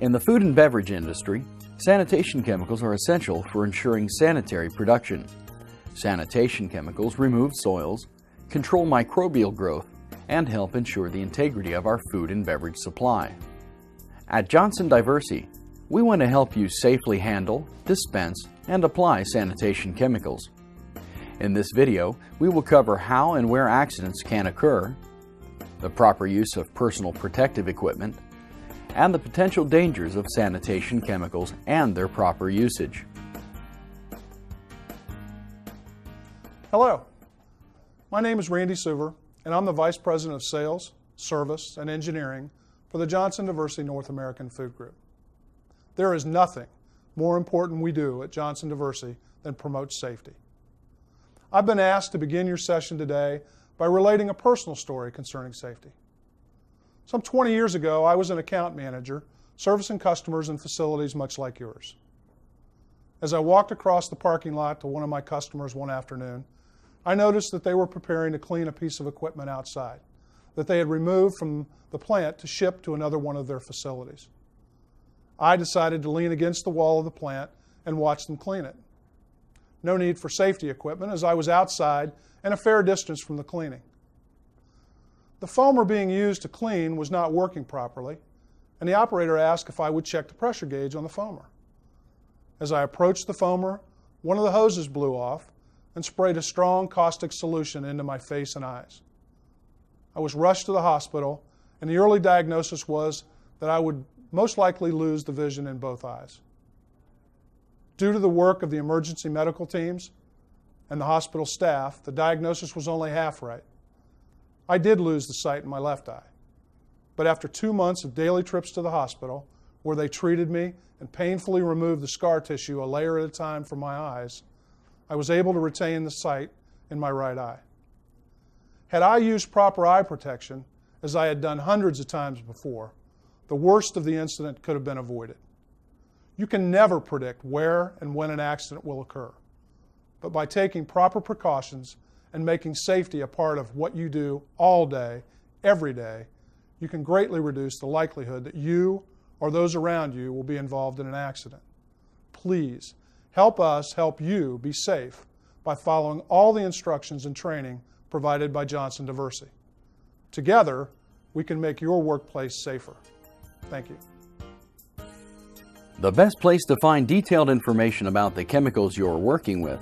In the food and beverage industry, sanitation chemicals are essential for ensuring sanitary production. Sanitation chemicals remove soils, control microbial growth, and help ensure the integrity of our food and beverage supply. At Johnson Diversey, we want to help you safely handle, dispense, and apply sanitation chemicals. In this video, we will cover how and where accidents can occur, the proper use of personal protective equipment, and the potential dangers of sanitation chemicals and their proper usage. Hello, my name is Randy Suver, and I'm the Vice President of Sales, Service, and Engineering for the Johnson Diversey North American Food Group. There is nothing more important we do at Johnson Diversey than promote safety. I've been asked to begin your session today by relating a personal story concerning safety. Some 20 years ago, I was an account manager servicing customers in facilities much like yours. As I walked across the parking lot to one of my customers one afternoon, I noticed that they were preparing to clean a piece of equipment outside that they had removed from the plant to ship to another one of their facilities. I decided to lean against the wall of the plant and watch them clean it. No need for safety equipment as I was outside and a fair distance from the cleaning. The foamer being used to clean was not working properly, and the operator asked if I would check the pressure gauge on the foamer. As I approached the foamer, one of the hoses blew off and sprayed a strong caustic solution into my face and eyes. I was rushed to the hospital, and the early diagnosis was that I would most likely lose the vision in both eyes. Due to the work of the emergency medical teams and the hospital staff, the diagnosis was only half right. I did lose the sight in my left eye, but after 2 months of daily trips to the hospital, where they treated me and painfully removed the scar tissue a layer at a time from my eyes, I was able to retain the sight in my right eye. Had I used proper eye protection, as I had done hundreds of times before, the worst of the incident could have been avoided. You can never predict where and when an accident will occur, but by taking proper precautions and making safety a part of what you do all day, every day, you can greatly reduce the likelihood that you or those around you will be involved in an accident. Please help us help you be safe by following all the instructions and training provided by Johnson Diversey. Together, we can make your workplace safer. Thank you. The best place to find detailed information about the chemicals you're working with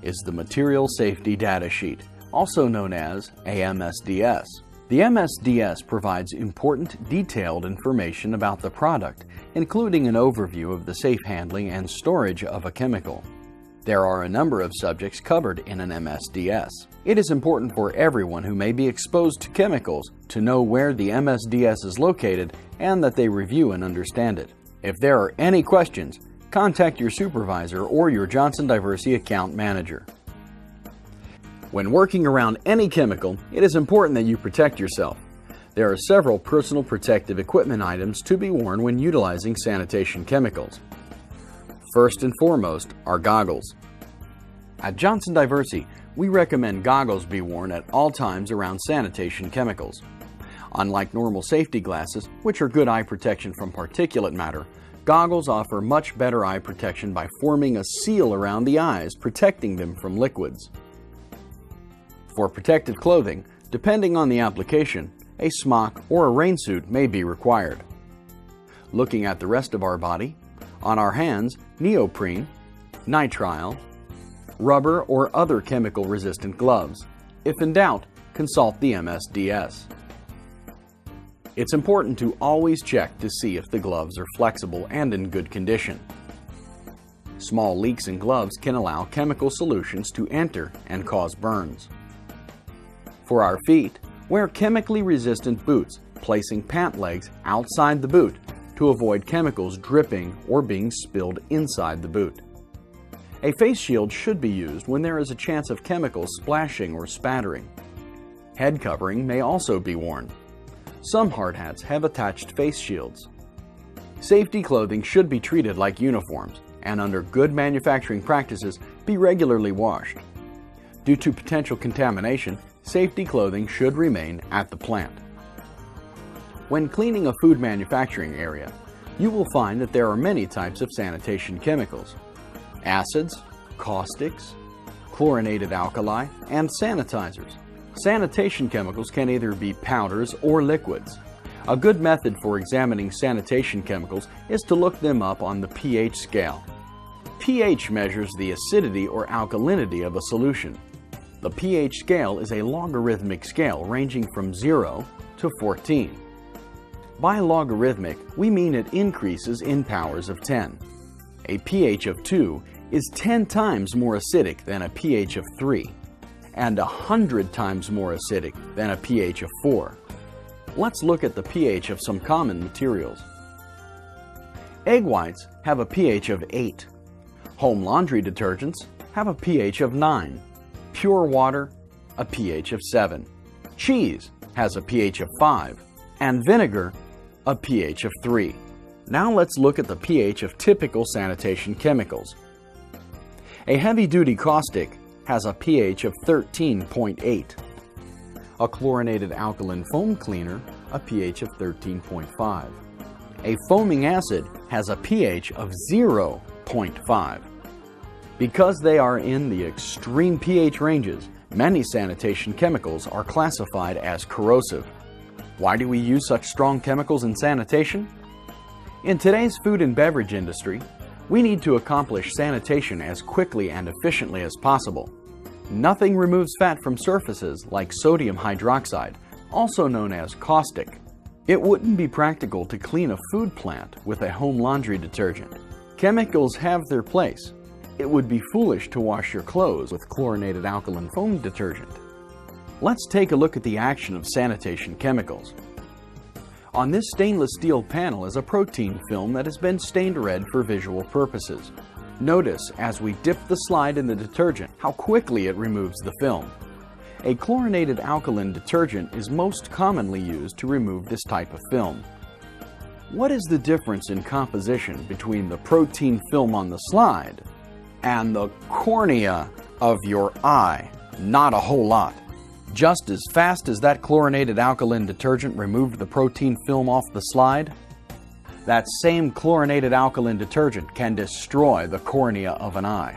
is the Material Safety Data Sheet, also known as AMSDS. The MSDS provides important, detailed information about the product, including an overview of the safe handling and storage of a chemical. There are a number of subjects covered in an MSDS. It is important for everyone who may be exposed to chemicals to know where the MSDS is located and that they review and understand it. If there are any questions, contact your supervisor or your Johnson Diversey account manager. When working around any chemical, it is important that you protect yourself. There are several personal protective equipment items to be worn when utilizing sanitation chemicals. First and foremost are goggles. At Johnson Diversey, we recommend goggles be worn at all times around sanitation chemicals. Unlike normal safety glasses, which are good eye protection from particulate matter, goggles offer much better eye protection by forming a seal around the eyes, protecting them from liquids. For protective clothing, depending on the application, a smock or a rain suit may be required. Looking at the rest of our body, on our hands, neoprene, nitrile, rubber or other chemical-resistant gloves. If in doubt, consult the MSDS. It's important to always check to see if the gloves are flexible and in good condition. Small leaks in gloves can allow chemical solutions to enter and cause burns. For our feet, wear chemically resistant boots, placing pant legs outside the boot to avoid chemicals dripping or being spilled inside the boot. A face shield should be used when there is a chance of chemicals splashing or spattering. Head covering may also be worn. Some hard hats have attached face shields. Safety clothing should be treated like uniforms and, under good manufacturing practices, be regularly washed. Due to potential contamination, safety clothing should remain at the plant. When cleaning a food manufacturing area, You will find that there are many types of sanitation chemicals: acids, caustics, chlorinated alkali, and sanitizers. Sanitation chemicals can either be powders or liquids. A good method for examining sanitation chemicals is to look them up on the pH scale. pH measures the acidity or alkalinity of a solution. The pH scale is a logarithmic scale ranging from 0 to 14. By logarithmic, we mean it increases in powers of 10. A pH of 2 is 10 times more acidic than a pH of 3, and 100 times more acidic than a pH of 4. Let's look at the pH of some common materials. Egg whites have a pH of 8. Home laundry detergents have a pH of 9. Pure water, a pH of 7. Cheese has a pH of 5. And vinegar, a pH of 3. Now let's look at the pH of typical sanitation chemicals. A heavy-duty caustic has a pH of 13.8. A chlorinated alkaline foam cleaner, a pH of 13.5. A foaming acid has a pH of 0.5. Because they are in the extreme pH ranges, many sanitation chemicals are classified as corrosive. Why do we use such strong chemicals in sanitation? In today's food and beverage industry, we need to accomplish sanitation as quickly and efficiently as possible. Nothing removes fat from surfaces like sodium hydroxide, also known as caustic. It wouldn't be practical to clean a food plant with a home laundry detergent. Chemicals have their place. It would be foolish to wash your clothes with chlorinated alkaline foam detergent. Let's take a look at the action of sanitation chemicals. On this stainless steel panel is a protein film that has been stained red for visual purposes. Notice as we dip the slide in the detergent how quickly it removes the film. A chlorinated alkaline detergent is most commonly used to remove this type of film. What is the difference in composition between the protein film on the slide and the cornea of your eye? Not a whole lot. Just as fast as that chlorinated alkaline detergent removed the protein film off the slide, that same chlorinated alkaline detergent can destroy the cornea of an eye.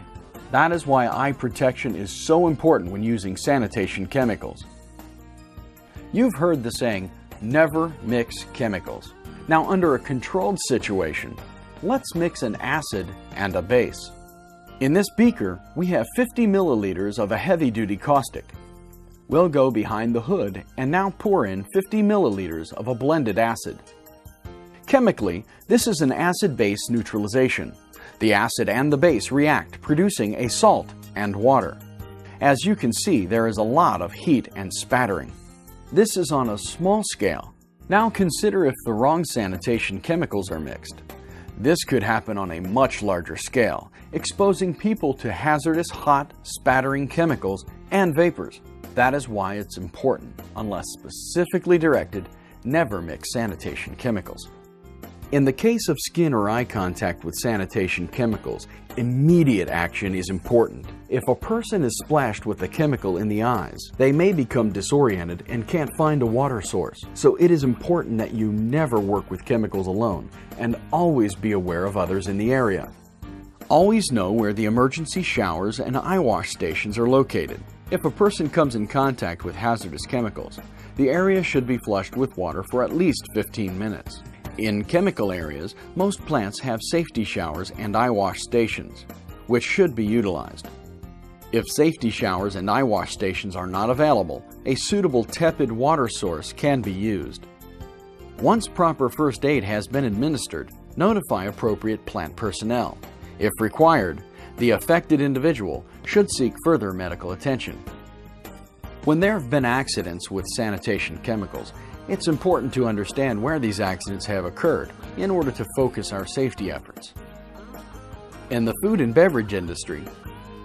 That is why eye protection is so important when using sanitation chemicals. You've heard the saying, never mix chemicals. Now, under a controlled situation, let's mix an acid and a base. In this beaker, we have 50 milliliters of a heavy-duty caustic. We'll go behind the hood and now pour in 50 milliliters of a blended acid. Chemically, this is an acid-base neutralization. The acid and the base react, producing a salt and water. As you can see, there is a lot of heat and spattering. This is on a small scale. Now consider if the wrong sanitation chemicals are mixed. This could happen on a much larger scale, exposing people to hazardous hot, spattering chemicals and vapors. That is why it's important, unless specifically directed, never mix sanitation chemicals. In the case of skin or eye contact with sanitation chemicals, immediate action is important. If a person is splashed with a chemical in the eyes, they may become disoriented and can't find a water source. So it is important that you never work with chemicals alone and always be aware of others in the area. Always know where the emergency showers and eye wash stations are located. If a person comes in contact with hazardous chemicals, the area should be flushed with water for at least 15 minutes. In chemical areas, most plants have safety showers and eye wash stations, which should be utilized. If safety showers and eye wash stations are not available, a suitable tepid water source can be used. Once proper first aid has been administered, notify appropriate plant personnel. If required, the affected individual should seek further medical attention. When there have been accidents with sanitation chemicals, it's important to understand where these accidents have occurred in order to focus our safety efforts. In the food and beverage industry,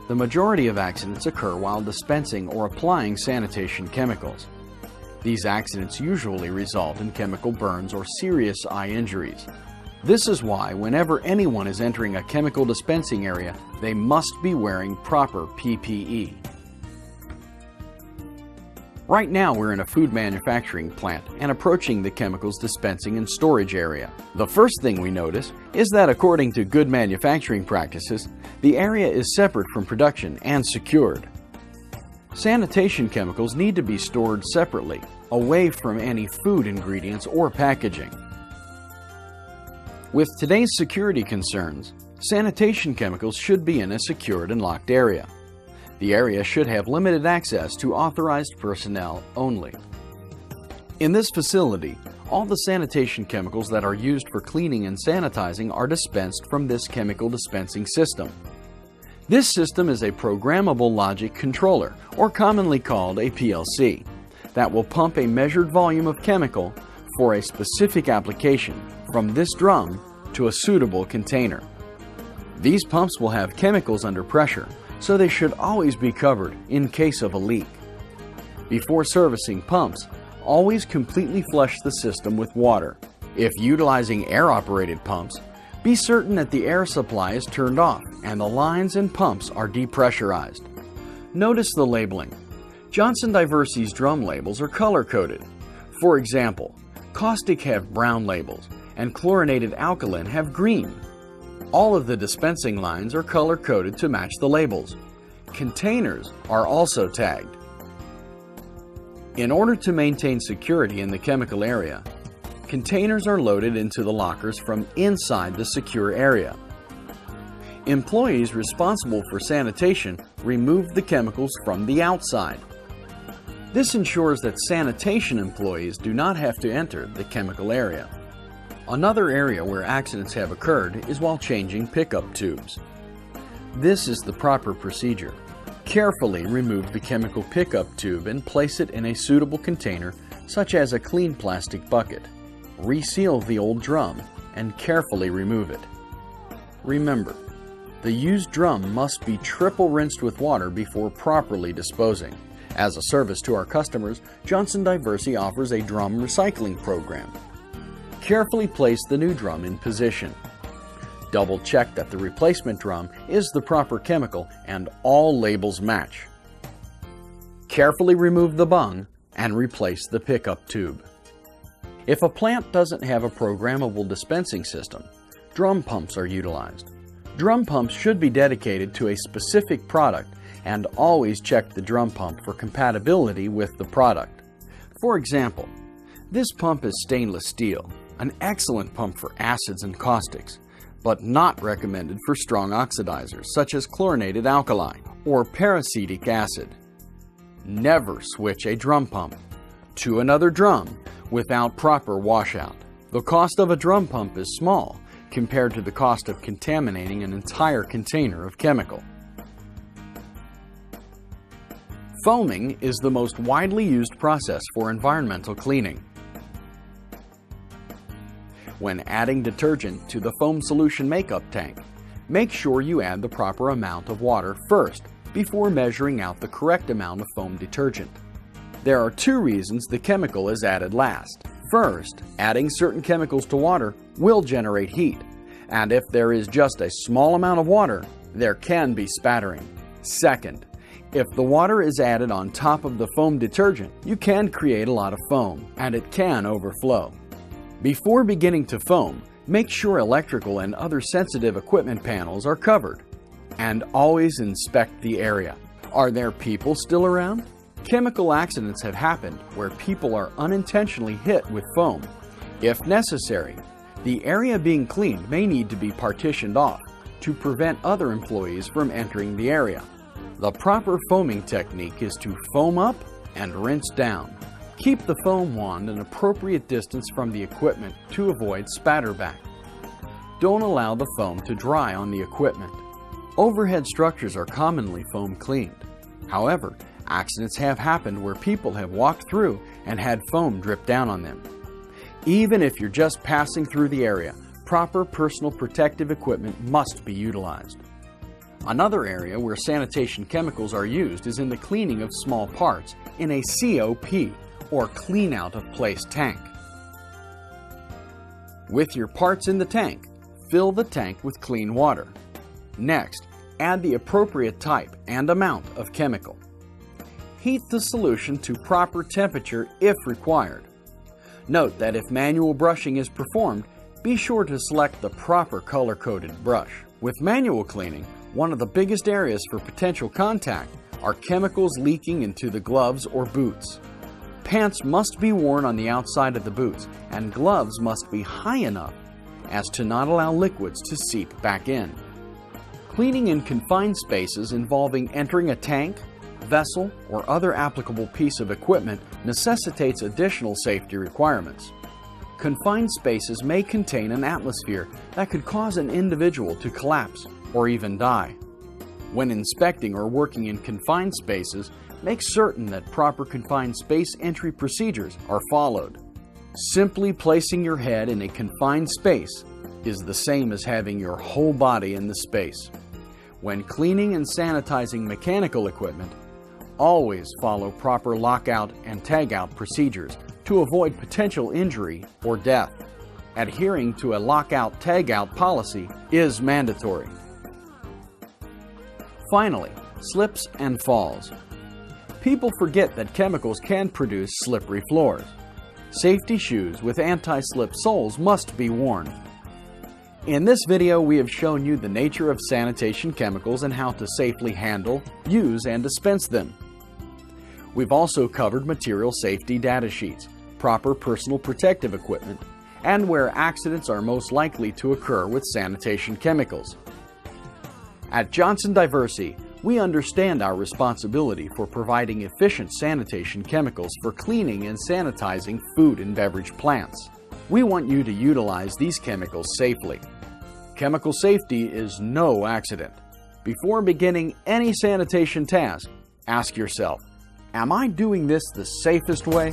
the majority of accidents occur while dispensing or applying sanitation chemicals. These accidents usually result in chemical burns or serious eye injuries. This is why whenever anyone is entering a chemical dispensing area, they must be wearing proper PPE. Right now we're in a food manufacturing plant and approaching the chemicals dispensing and storage area. The first thing we notice is that according to good manufacturing practices, the area is separate from production and secured. Sanitation chemicals need to be stored separately, away from any food ingredients or packaging. With today's security concerns, sanitation chemicals should be in a secured and locked area. The area should have limited access to authorized personnel only. In this facility, all the sanitation chemicals that are used for cleaning and sanitizing are dispensed from this chemical dispensing system. This system is a programmable logic controller, or commonly called a PLC, that will pump a measured volume of chemical for a specific application from this drum to a suitable container. These pumps will have chemicals under pressure, so they should always be covered in case of a leak. Before servicing pumps, always completely flush the system with water. If utilizing air-operated pumps, be certain that the air supply is turned off and the lines and pumps are depressurized. Notice the labeling. Johnson Diversey's drum labels are color-coded. For example, caustic have brown labels and chlorinated alkaline have green. All of the dispensing lines are color-coded to match the labels. Containers are also tagged. In order to maintain security in the chemical area, containers are loaded into the lockers from inside the secure area. Employees responsible for sanitation remove the chemicals from the outside. This ensures that sanitation employees do not have to enter the chemical area. Another area where accidents have occurred is while changing pickup tubes. This is the proper procedure. Carefully remove the chemical pickup tube and place it in a suitable container, such as a clean plastic bucket. Reseal the old drum and carefully remove it. Remember, the used drum must be triple rinsed with water before properly disposing. As a service to our customers, Johnson Diversey offers a drum recycling program. Carefully place the new drum in position. Double check that the replacement drum is the proper chemical and all labels match. Carefully remove the bung and replace the pickup tube. If a plant doesn't have a programmable dispensing system, drum pumps are utilized. Drum pumps should be dedicated to a specific product and always check the drum pump for compatibility with the product. For example, this pump is stainless steel, an excellent pump for acids and caustics, but not recommended for strong oxidizers such as chlorinated alkali or peracetic acid. Never switch a drum pump to another drum without proper washout. The cost of a drum pump is small compared to the cost of contaminating an entire container of chemical. Foaming is the most widely used process for environmental cleaning. When adding detergent to the foam solution makeup tank, make sure you add the proper amount of water first before measuring out the correct amount of foam detergent. There are two reasons the chemical is added last. First, adding certain chemicals to water will generate heat, and if there is just a small amount of water, there can be spattering. Second, if the water is added on top of the foam detergent, you can create a lot of foam, and it can overflow. Before beginning to foam, make sure electrical and other sensitive equipment panels are covered, and always inspect the area. Are there people still around? Chemical accidents have happened where people are unintentionally hit with foam. If necessary, the area being cleaned may need to be partitioned off to prevent other employees from entering the area. The proper foaming technique is to foam up and rinse down. Keep the foam wand an appropriate distance from the equipment to avoid spatterback. Don't allow the foam to dry on the equipment. Overhead structures are commonly foam cleaned. However, accidents have happened where people have walked through and had foam drip down on them. Even if you're just passing through the area, proper personal protective equipment must be utilized. Another area where sanitation chemicals are used is in the cleaning of small parts in a COP, or clean out of place tank. With your parts in the tank, fill the tank with clean water. Next, add the appropriate type and amount of chemical. Heat the solution to proper temperature if required. Note that if manual brushing is performed, be sure to select the proper color-coded brush. With manual cleaning, one of the biggest areas for potential contact are chemicals leaking into the gloves or boots. Pants must be worn on the outside of the boots, and gloves must be high enough as to not allow liquids to seep back in. Cleaning in confined spaces involving entering a tank, vessel, or other applicable piece of equipment necessitates additional safety requirements. Confined spaces may contain an atmosphere that could cause an individual to collapse or even die. When inspecting or working in confined spaces, make certain that proper confined space entry procedures are followed. Simply placing your head in a confined space is the same as having your whole body in the space. When cleaning and sanitizing mechanical equipment, always follow proper lockout and tagout procedures to avoid potential injury or death. Adhering to a lockout-tagout policy is mandatory. Finally, slips and falls. People forget that chemicals can produce slippery floors. Safety shoes with anti-slip soles must be worn. In this video, we have shown you the nature of sanitation chemicals and how to safely handle, use, and dispense them. We've also covered material safety data sheets, proper personal protective equipment, and where accidents are most likely to occur with sanitation chemicals. At Johnson Diversey, we understand our responsibility for providing efficient sanitation chemicals for cleaning and sanitizing food and beverage plants. We want you to utilize these chemicals safely. Chemical safety is no accident. Before beginning any sanitation task, ask yourself, am I doing this the safest way?